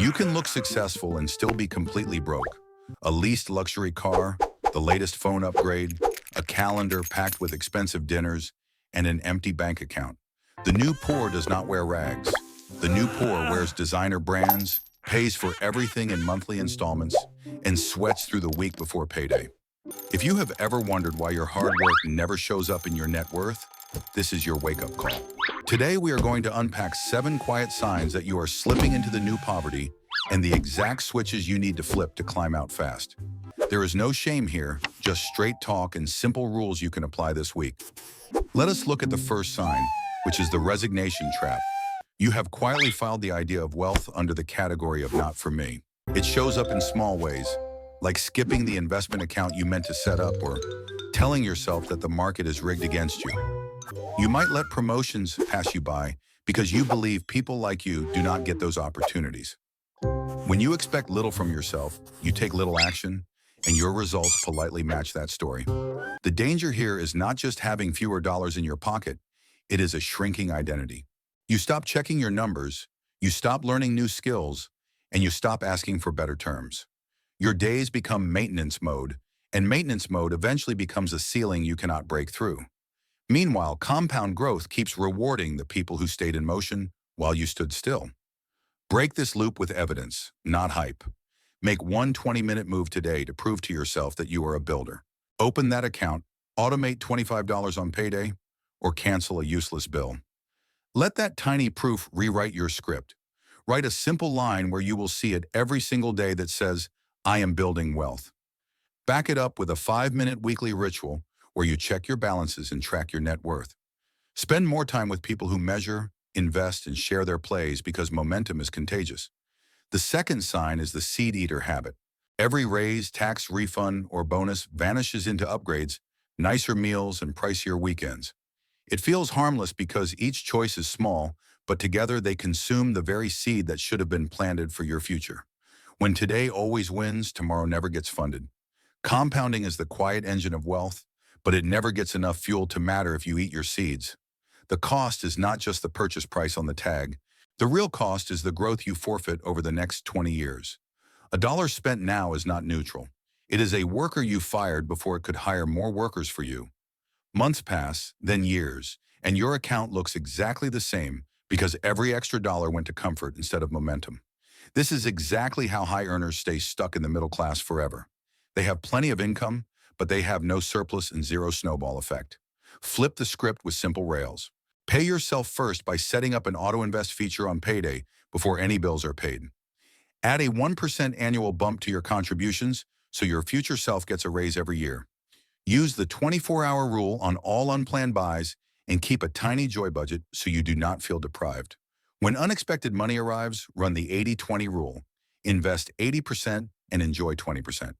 You can look successful and still be completely broke. A leased luxury car, the latest phone upgrade, a calendar packed with expensive dinners, and an empty bank account. The new poor does not wear rags. The new poor wears designer brands, pays for everything in monthly installments, and sweats through the week before payday. If you have ever wondered why your hard work never shows up in your net worth, this is your wake-up call. Today, we are going to unpack 7 quiet signs that you are slipping into the new poverty and the exact switches you need to flip to climb out fast. There is no shame here, just straight talk and simple rules you can apply this week. Let us look at the first sign, which is the resignation trap. You have quietly filed the idea of wealth under the category of not for me. It shows up in small ways, like skipping the investment account you meant to set up or telling yourself that the market is rigged against you. You might let promotions pass you by because you believe people like you do not get those opportunities. When you expect little from yourself, you take little action, and your results politely match that story. The danger here is not just having fewer dollars in your pocket, it is a shrinking identity. You stop checking your numbers, you stop learning new skills, and you stop asking for better terms. Your days become maintenance mode, and maintenance mode eventually becomes a ceiling you cannot break through. Meanwhile, compound growth keeps rewarding the people who stayed in motion while you stood still. Break this loop with evidence, not hype. Make one 20-minute move today to prove to yourself that you are a builder. Open that account, automate $25 on payday, or cancel a useless bill. Let that tiny proof rewrite your script. Write a simple line where you will see it every single day that says, "I am building wealth." Back it up with a 5-minute weekly ritual where you check your balances and track your net worth. Spend more time with people who measure, invest, and share their plays because momentum is contagious. The second sign is the seed eater habit. Every raise, tax refund, or bonus vanishes into upgrades, nicer meals, and pricier weekends. It feels harmless because each choice is small, but together they consume the very seed that should have been planted for your future. When today always wins, tomorrow never gets funded. Compounding is the quiet engine of wealth, but it never gets enough fuel to matter if you eat your seeds. The cost is not just the purchase price on the tag. The real cost is the growth you forfeit over the next 20 years. A dollar spent now is not neutral. It is a worker you fired before it could hire more workers for you. Months pass, then years, and your account looks exactly the same because every extra dollar went to comfort instead of momentum. This is exactly how high earners stay stuck in the middle class forever. They have plenty of income, but they have no surplus and zero snowball effect. Flip the script with simple rails. Pay yourself first by setting up an auto-invest feature on payday before any bills are paid. Add a 1% annual bump to your contributions so your future self gets a raise every year. Use the 24-hour rule on all unplanned buys and keep a tiny joy budget so you do not feel deprived. When unexpected money arrives, run the 80-20 rule. Invest 80% and enjoy 20%.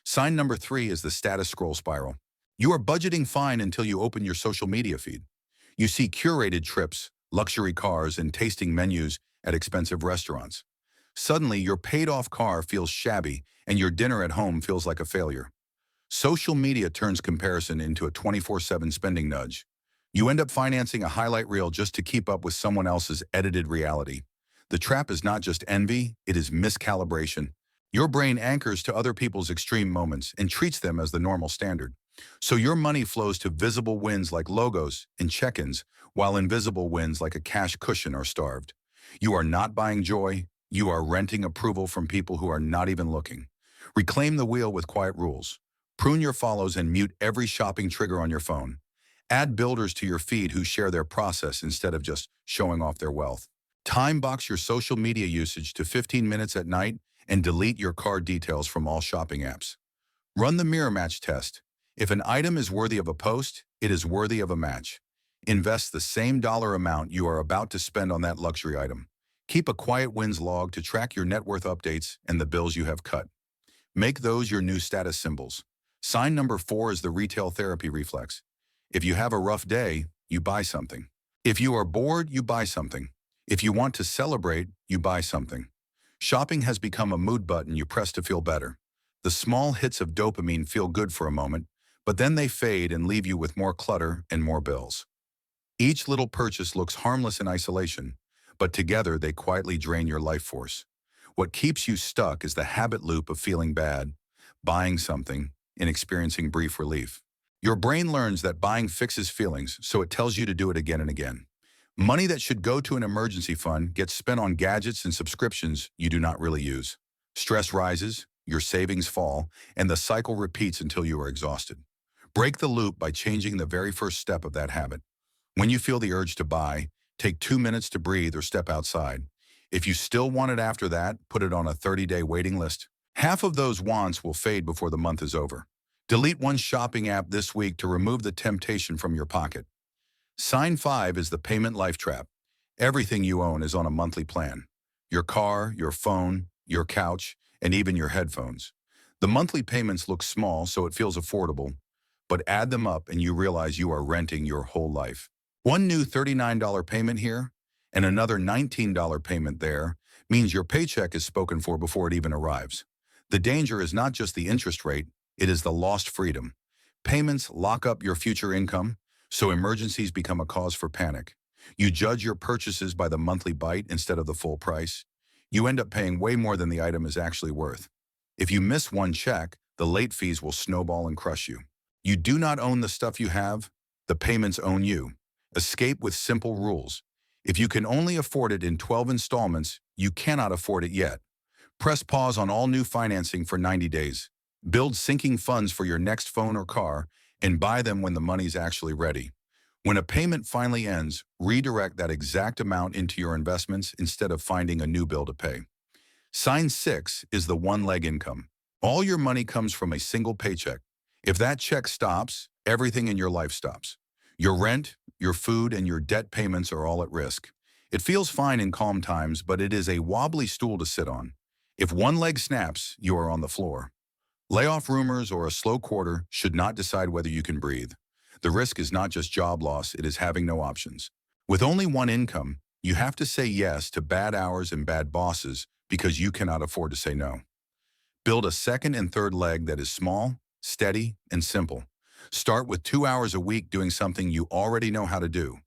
Sign number 3 is the status scroll spiral. You are budgeting fine until you open your social media feed. You see curated trips, luxury cars, and tasting menus at expensive restaurants. Suddenly, your paid-off car feels shabby and your dinner at home feels like a failure. Social media turns comparison into a 24/7 spending nudge. You end up financing a highlight reel just to keep up with someone else's edited reality. The trap is not just envy, it is miscalibration. Your brain anchors to other people's extreme moments and treats them as the normal standard. So your money flows to visible wins like logos and check-ins, while invisible wins like a cash cushion are starved. You are not buying joy, you are renting approval from people who are not even looking. Reclaim the wheel with quiet rules. Prune your follows and mute every shopping trigger on your phone. Add builders to your feed who share their process instead of just showing off their wealth. Time box your social media usage to 15 minutes at night and delete your card details from all shopping apps. Run the mirror match test. If an item is worthy of a post, it is worthy of a match. Invest the same dollar amount you are about to spend on that luxury item. Keep a quiet wins log to track your net worth updates and the bills you have cut. Make those your new status symbols. Sign number 4 is the retail therapy reflex. If you have a rough day, you buy something. If you are bored, you buy something. If you want to celebrate, you buy something. Shopping has become a mood button you press to feel better. The small hits of dopamine feel good for a moment, but then they fade and leave you with more clutter and more bills. Each little purchase looks harmless in isolation, but together they quietly drain your life force. What keeps you stuck is the habit loop of feeling bad, buying something, and experiencing brief relief. Your brain learns that buying fixes feelings, so it tells you to do it again and again. Money that should go to an emergency fund gets spent on gadgets and subscriptions you do not really use. Stress rises, your savings fall, and the cycle repeats until you are exhausted. Break the loop by changing the very first step of that habit. When you feel the urge to buy, take 2 minutes to breathe or step outside. If you still want it after that, put it on a 30-day waiting list. Half of those wants will fade before the month is over. Delete one shopping app this week to remove the temptation from your pocket. Sign 5 is the payment life trap. Everything you own is on a monthly plan. Your car, your phone, your couch, and even your headphones. The monthly payments look small, so it feels affordable, but add them up and you realize you are renting your whole life. One new $39 payment here and another $19 payment there means your paycheck is spoken for before it even arrives. The danger is not just the interest rate, it is the lost freedom. Payments lock up your future income, so emergencies become a cause for panic. You judge your purchases by the monthly bite instead of the full price. You end up paying way more than the item is actually worth. If you miss one check, the late fees will snowball and crush you. You do not own the stuff you have, the payments own you. Escape with simple rules. If you can only afford it in 12 installments, you cannot afford it yet. Press pause on all new financing for 90 days. Build sinking funds for your next phone or car and buy them when the money's actually ready. When a payment finally ends, redirect that exact amount into your investments instead of finding a new bill to pay. Sign 6 is the one-leg income. All your money comes from a single paycheck. If that check stops, everything in your life stops. Your rent, your food, and your debt payments are all at risk. It feels fine in calm times, but it is a wobbly stool to sit on. If one leg snaps, you are on the floor. Layoff rumors or a slow quarter should not decide whether you can breathe. The risk is not just job loss, it is having no options. With only one income, you have to say yes to bad hours and bad bosses because you cannot afford to say no. Build a second and third leg that is small, steady, and simple. Start with 2 hours a week doing something you already know how to do.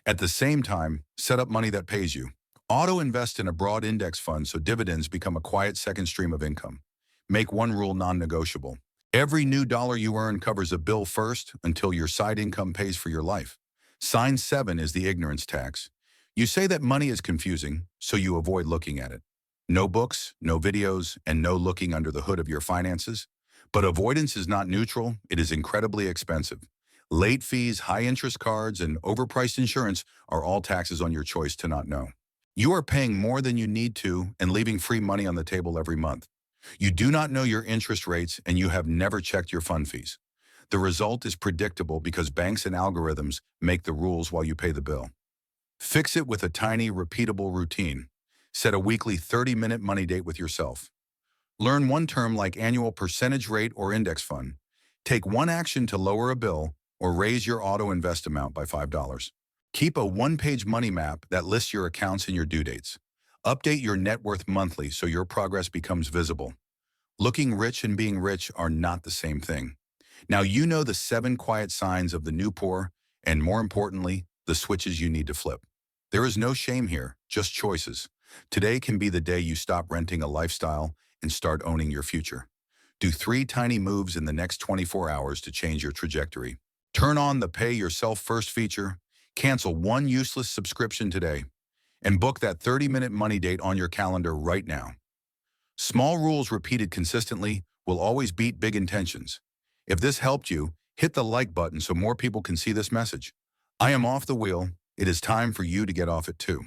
At the same time, set up money that pays you. Auto-invest in a broad index fund so dividends become a quiet second stream of income. Make one rule non-negotiable. Every new dollar you earn covers a bill first until your side income pays for your life. Sign 7 is the ignorance tax. You say that money is confusing, so you avoid looking at it. No books, no videos, and no looking under the hood of your finances. But avoidance is not neutral, it is incredibly expensive. Late fees, high interest cards, and overpriced insurance are all taxes on your choice to not know. You are paying more than you need to and leaving free money on the table every month. You do not know your interest rates and you have never checked your fund fees. The result is predictable because banks and algorithms make the rules while you pay the bill. Fix it with a tiny, repeatable routine. Set a weekly 30-minute money date with yourself. Learn one term like annual percentage rate or index fund. Take one action to lower a bill or raise your auto-invest amount by $5. Keep a one-page money map that lists your accounts and your due dates. Update your net worth monthly so your progress becomes visible. Looking rich and being rich are not the same thing. Now you know the 7 quiet signs of the new poor, and more importantly, the switches you need to flip. There is no shame here, just choices. Today can be the day you stop renting a lifestyle and start owning your future. Do 3 tiny moves in the next 24 hours to change your trajectory. Turn on the Pay Yourself First feature, cancel one useless subscription today, and book that 30-minute money date on your calendar right now. Small rules repeated consistently will always beat big intentions. If this helped you, hit the like button so more people can see this message. I am off the wheel. It is time for you to get off it too.